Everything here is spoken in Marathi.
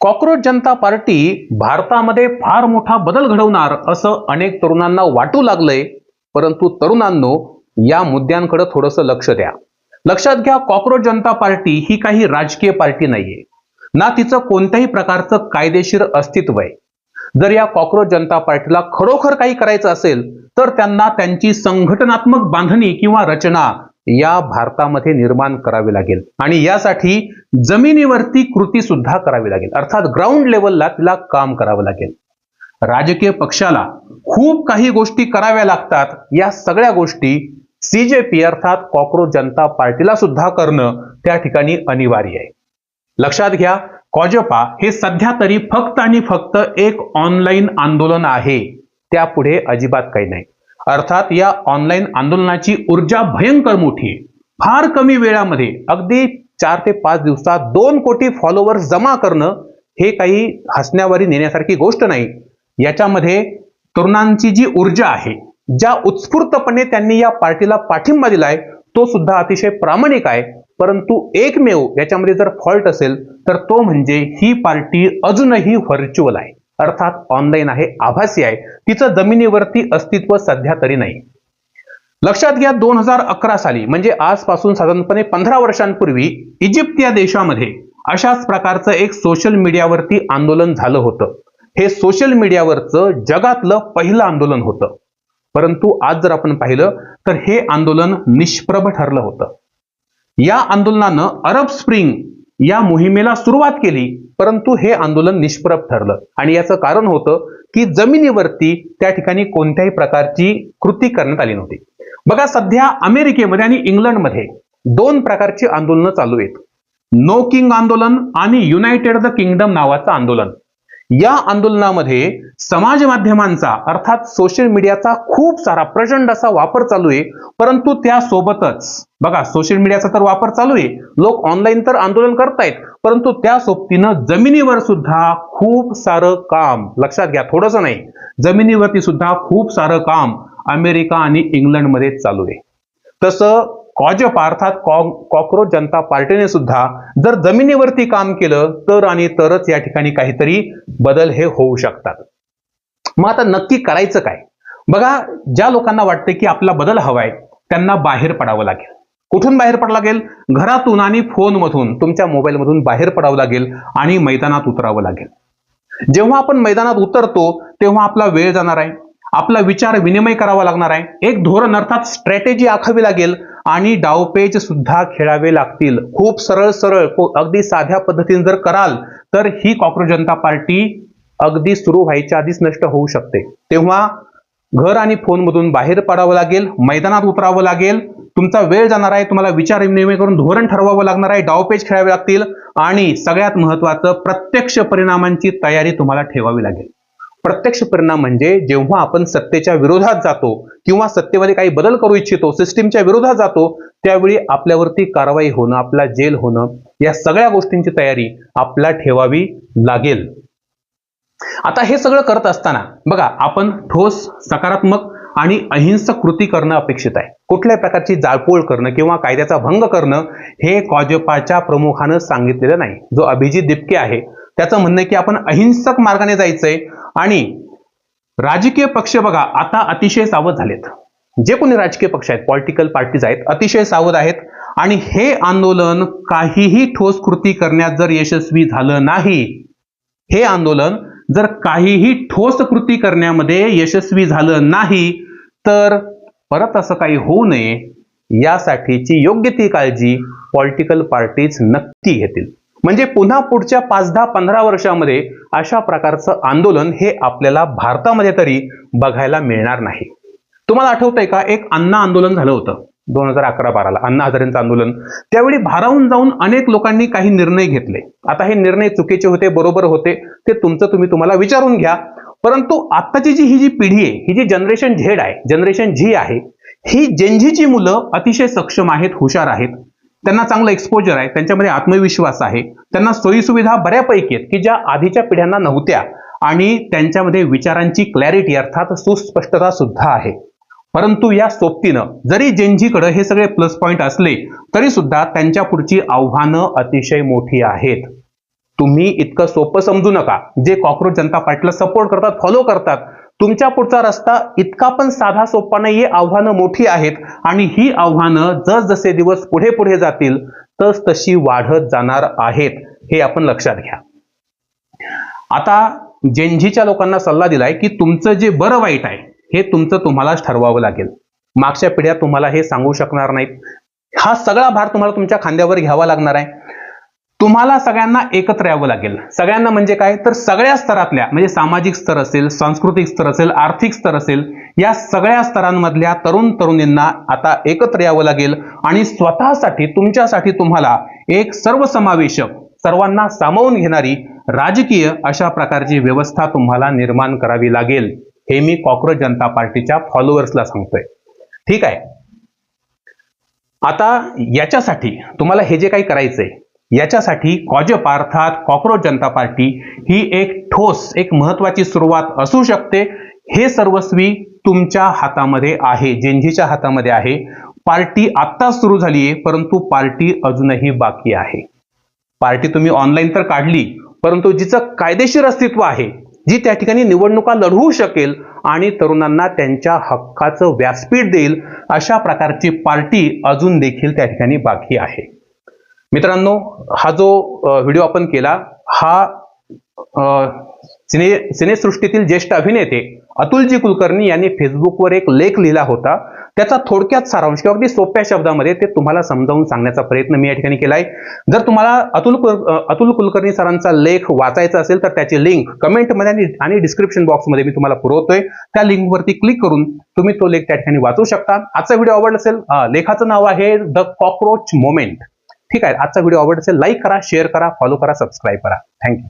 कॉकरोच जनता पार्टी भारतामध्ये फार मोठा बदल घडवणार असं अनेक तरुणांना वाटू लागलंय. परंतु तरुणांनो, या मुद्द्यांकडे थोडंसं लक्ष द्या. लक्षात घ्या, कॉकरोच जनता पार्टी ही काही राजकीय पार्टी नाहीये, ना तिचं कोणत्याही प्रकारचं कायदेशीर अस्तित्व आहे. जर या कॉकरोच जनता पार्टीला खरोखर काही करायचं असेल तर त्यांना त्यांची संघटनात्मक बांधणी किंवा रचना या भारतामध्ये निर्माण करावी लागेल आणि यासाठी जमिनीवरती कृती सुद्धा करावी लागेल, अर्थात ग्राउंड लेवलला तिला काम करावं लागेल. राजकीय पक्षाला खूप काही गोष्टी कराव्या लागतात. या सगळ्या गोष्टी सीजेपी अर्थात कॉकरोच जनता पार्टीला सुद्धा करणं त्या ठिकाणी अनिवार्य आहे. लक्षात घ्या, कॉजपा हे सध्या तरी फक्त आणि फक्त एक ऑनलाईन आंदोलन आहे, त्यापुढे अजिबात काही नाही. अर्थात या ऑनलाईन आंदोलनाची ऊर्जा भयंकर मोठी आहे. फार कमी वेळामध्ये अगदी 4 ते 5 दिवसात 2 कोटी फॉलोअर्स जमा करणं हे काही हसण्यावारी नेण्यासारखी गोष्ट नाही. याच्यामध्ये तरुणांची जी ऊर्जा आहे, ज्या उत्स्फूर्तपणे त्यांनी या पार्टीला पाठिंबा दिलाय, तो सुद्धा अतिशय प्रामाणिक आहे. परंतु एकमेव याच्यामध्ये जर फॉल्ट असेल तर तो म्हणजे ही पार्टी अजूनही व्हर्च्युअल आहे, अर्थात ऑनलाईन आहे, आभासी आहे. तिचं जमिनीवरती अस्तित्व सध्या तरी नाही. लक्षात घ्या, 2011 साली म्हणजे आजपासून साधारणपणे 15 वर्षांपूर्वी इजिप्त या देशामध्ये अशाच प्रकारचं एक सोशल मीडियावरती आंदोलन झालं होतं. हे सोशल मीडियावरचं जगातलं पहिलं आंदोलन होतं. परंतु आज जर आपण पाहिलं तर हे आंदोलन निष्प्रभ ठरलं होतं. या आंदोलनानं अरब स्प्रिंग या मोहिमेला सुरुवात केली, परंतु हे आंदोलन निष्प्रभ ठरलं आणि याचं कारण होतं की जमिनीवरती त्या ठिकाणी कोणत्याही प्रकारची कृती करण्यात आली नव्हती. बघा, सध्या अमेरिकेमध्ये आणि इंग्लंडमध्ये 2 प्रकारची आंदोलनं चालू आहेत. नो किंग आंदोलन आणि युनायटेड द किंगडम नावाचं आंदोलन. या आंदोलनामध्ये समाज माध्यमांचा अर्थात सोशल मीडियाचा खूप सारा प्रचंड असा वापर चालू आहे. परंतु त्यासोबतच बघा, सोशल मीडियाचा तर वापर चालू आहे, लोक ऑनलाईन तर आंदोलन करतायत, परंतु त्या सोबतीनं जमिनीवर सुद्धा खूप सारं काम, लक्षात घ्या, थोडंसं नाही, जमिनीवरती सुद्धा खूप सारं काम अमेरिका आणि इंग्लंडमध्ये चालू आहे. तसं कॉजपा अर्थात कॉकरोच जनता पार्टीने सुद्धा जर जमिनीवरती काम केलं तर आणि तरच या ठिकाणी काहीतरी बदल हे होऊ शकतात. मग आता नक्की करायचं काय? बघा, ज्या लोकांना वाटते की आपला बदल हवाय त्यांना बाहेर पडावं लागेल. कुठून बाहेर पडावं लागेल? घरातून आणि फोनमधून, तुमच्या मोबाईलमधून बाहेर पडावं लागेल आणि मैदानात उतरावं लागेल. जेव्हा आपण मैदानात उतरतो तेव्हा आपला वेळ जाणार आहे, आपला विचार विनिमय करावा लागणार आहे, एक धोरण अर्थात स्ट्रॅटेजी आखावी लागेल आणि डावपेच सुद्धा खेळावे लागतील. खूप सरळ सरळ अगदी साध्या पद्धतीने जर कराल तर ही कॉकरोच जनता पार्टी अगदी सुरू व्हायच्या आधीच नष्ट होऊ शकते. तेव्हा घर आणि फोनमधून बाहेर पडावं लागेल, मैदानात उतरावं लागेल, तुमचा वेळ जाणार आहे, तुम्हाला विचार विनिमय करून धोरण ठरवावं लागणार आहे, डावपेच खेळावे लागतील आणि सगळ्यात महत्त्वाचं प्रत्यक्ष परिणामांची तयारी तुम्हाला ठेवावी लागेल. प्रत्यक्ष परिणाम म्हणजे जेव्हा आपण सत्तेच्या विरोधात जातो किंवा सत्तेमध्ये काही बदल करू इच्छितो, सिस्टीमच्या विरोधात जातो, त्यावेळी आपल्यावरती कारवाई होणं, आपला जेल होणं, या सगळ्या गोष्टींची तयारी आपल्याला ठेवावी लागेल. आता हे सगळं करत असताना बघा, आपण ठोस, सकारात्मक आणि अहिंसक कृती करणं अपेक्षित आहे. कुठल्याही प्रकारची जाळपोळ करणं किंवा कायद्याचा भंग करणं हे कॉजपाच्या प्रमुखानं सांगितलेलं नाही. जो अभिजित दिपके आहे त्याचं म्हणणं आहे की आपण अहिंसक मार्गाने जायचंय आणि राजकीय पक्ष बघा आता अतिशय सावध झालेत. जे कोणी राजकीय पक्ष आहेत, पॉलिटिकल पार्टीज आहेत, अतिशय सावध आहेत आणि हे आंदोलन काहीही ठोस कृती करण्यात जर यशस्वी झालं नाही, हे आंदोलन जर काहीही ठोस कृती करण्यामध्ये यशस्वी झालं नाही तर परत असं काही होऊ नये यासाठीची योग्य ती काळजी पॉलिटिकल पार्टीज नक्की घेतील. म्हणजे पुन्हा पुढच्या 5, 10, 15 वर्षामध्ये अशा प्रकारचं आंदोलन हे आपल्याला भारतामध्ये तरी बघायला मिळणार नाही. तुम्हाला आठवतंय का, एक अण्णा आंदोलन झालं होतं 2011-12ला, अण्णा हजारेंचं आंदोलन. त्यावेळी भारावून जाऊन अनेक लोकांनी काही निर्णय घेतले. आता हे निर्णय चुकीचे होते, बरोबर होते, ते तुमचं तुम्हाला विचारून घ्या. परंतु आत्ताची ही जी पिढी आहे, ही जी जनरेशन झेड आहे, जनरेशन झी आहे, ही जेनझीची मुलं अतिशय सक्षम आहेत, हुशार आहेत, त्यांना चांगलं एक्सपोजर आहे, त्यांच्यामध्ये आत्मविश्वास आहे, त्यांना सोयीसुविधा बऱ्यापैकी आहेत की ज्या आधीच्या पिढ्यांना नव्हत्या आणि त्यांच्यामध्ये विचारांची क्लॅरिटी अर्थात सुस्पष्टता सुद्धा आहे. परंतु या सोबतीनं जरी जेनझीकडे हे सगळे प्लस पॉइंट असले तरी सुद्धा त्यांच्या पुढची आव्हानं अतिशय मोठी आहेत. तुम्ही इतकं सोपं समजू नका. जे कॉक्रोच जनता पार्टीला सपोर्ट करतात, फॉलो करतात, तुमच्या पुढचा रस्ता इतका पण साधा सोपा नाहीये. आव्हानं मोठी आहेत आणि ही आव्हानं जसजसे दिवस पुढे पुढे जातील तशी वाढत जाणार आहेत, हे आपण लक्षात घ्या. आता जेनझीच्या लोकांना सल्ला दिलाय की तुमचं जे बरं वाईट आहे हे तुमचं तुम्हालाच ठरवावं लागेल. मागच्या पिढ्या तुम्हाला हे सांगू शकणार नाहीत. हा सगळा भार तुम्हाला तुमच्या खांद्यावर घ्यावा लागणार आहे. तुम्हाला सगळ्यांना एकत्र यावं लागेल. सगळ्यांना म्हणजे काय, तर सगळ्या स्तरातल्या, म्हणजे सामाजिक स्तर असेल, सांस्कृतिक स्तर असेल, आर्थिक स्तर असेल, या सगळ्या स्तरांमधल्या तरुण तरुणींना आता एकत्र यावं लागेल आणि स्वतःसाठी, तुमच्यासाठी तुम्हाला एक सर्वसमावेशक, सर्वांना सामावून घेणारी राजकीय अशा प्रकारची व्यवस्था तुम्हाला निर्माण करावी लागेल. हे मी कॉक्रोच जनता पार्टीच्या फॉलोअर्सला सांगतोय. ठीक आहे. आता याच्यासाठी तुम्हाला हे जे काही करायचंय, याच्यासाठी भाजप अर्थात कॉक्रोच जनता पार्टी ही एक ठोस, एक महत्वाची सुरुवात असू शकते. हे सर्वस्वी तुमच्या हातामध्ये आहे, जेनझीच्या हातामध्ये आहे. पार्टी आत्ता सुरू झाली आहे, परंतु पार्टी अजूनही बाकी आहे. पार्टी तुम्ही ऑनलाईन तर काढली, परंतु जिचं कायदेशीर अस्तित्व आहे, जी त्या ठिकाणी निवडणुका लढवू शकेल आणि तरुणांना त्यांच्या हक्काचं व्यासपीठ देईल, अशा प्रकारची पार्टी अजून देखील त्या ठिकाणी बाकी आहे. मित्रांनो, हा जो व्हिडिओ आपण केला, हा सिनेसृष्टीतील ज्येष्ठ अभिनेते अतुलजी कुलकर्णी यांनी फेसबुकवर एक लेख लिहिला होता. त्याचा थोडक्यात सारांश किंवा अगदी सोप्या शब्दामध्ये ते तुम्हाला समजावून सांगण्याचा प्रयत्न मी या ठिकाणी केलाय. जर तुम्हाला अतुल कुलकर्णी सरांचा लेख वाचायचा असेल तर त्याची लिंक कमेंटमध्ये आणि डिस्क्रिप्शन बॉक्समध्ये मी तुम्हाला पुरवतोय. त्या लिंकवरती क्लिक करून तुम्ही तो लेख त्या ठिकाणी वाचू शकता. आजचा व्हिडिओ आवडला असेल, लेखाचं नाव आहे द कॉक्रोच मोमेंट. ठीक आहे. आजचा व्हिडिओ आवडला असेल, लाईक करा, शेअर करा, फॉलो करा, सबस्क्राईब करा. थँक्यू.